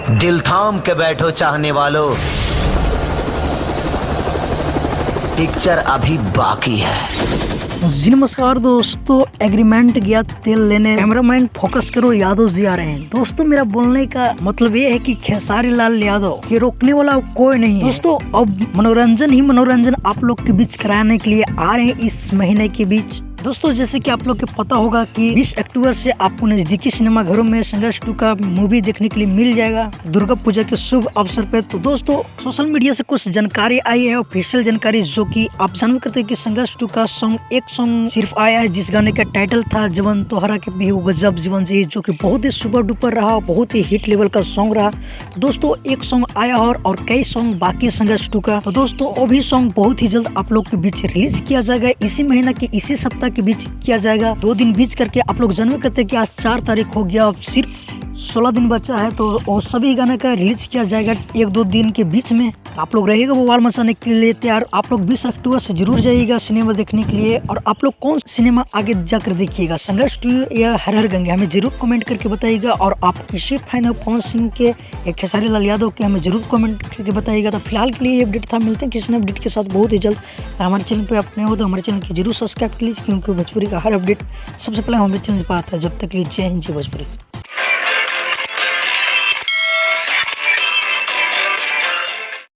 दिल थाम के बैठो चाहने वालों, पिक्चर अभी बाकी है। जी नमस्कार दोस्तों, एग्रीमेंट गया तेल लेने, कैमरामैन फोकस करो, यादव जी आ रहे हैं। दोस्तों मेरा बोलने का मतलब ये है कि खेसारी लाल यादव के रोकने वाला कोई नहीं है। दोस्तों अब मनोरंजन ही मनोरंजन आप लोग के बीच कराने के लिए आ रहे हैं इस महीने के बीच। दोस्तों जैसे कि आप लोग को पता होगा कि 20 अक्टूबर से आपको नजदीकी सिनेमा घरों में संघर्ष 2 का मूवी देखने के लिए मिल जाएगा दुर्गा पूजा के शुभ अवसर पे। तो दोस्तों सोशल मीडिया से कुछ जानकारी आई है, ऑफिशियल जानकारी, जो कि आप जानते करते हैं कि संघर्ष 2 का एक सॉन्ग सिर्फ आया है, जिस गाने का टाइटल था जवन तोहरा के भी गजब जीवन जी, जो कि बहुत ही सुपर डुपर रहा, बहुत ही हिट लेवल का सॉन्ग रहा। दोस्तों एक सॉन्ग आया और कई सॉन्ग बाकी संघर्ष 2 का। तो दोस्तों वो भी सॉन्ग बहुत ही जल्द आप लोग के बीच रिलीज किया जाएगा, इसी महीना की इसी सप्ताह के बीच किया जाएगा। 2 दिन बीच करके आप लोग जानते करते हैं कि आज 4 तारीख हो गया, अब सिर्फ 16 दिन बचा है। तो वो सभी गाने का रिलीज किया जाएगा 1-2 दिन के बीच में। तो आप लोग रहेगा बवाल मचाने के लिए तैयार। आप लोग 20 अक्टूबर से जरूर जाइएगा सिनेमा देखने के लिए। और आप लोग कौन सिनेमा आगे जाकर देखिएगा, संघर्ष 2 या हर हर गंगे, हमें जरूर कमेंट करके बताइएगा। और आप किसी फैन ऑफ कौन सिंह के या खेसारी लाल यादव के, हमें जरूर कमेंट करके बताइएगा। तो फिलहाल के लिए ये अपडेट था, मिलते हैं किसी नए अपडेट के साथ बहुत ही जल्द। हमारे चैनल पर अपने हो तो हमारे चैनल को जरूर सब्सक्राइब कर लीजिए, क्योंकि भोजपुरी का हर अपडेट सबसे पहले हमारे चैनल पर आता है। जब तक के लिए जय हिंद, जय भोजपुरी।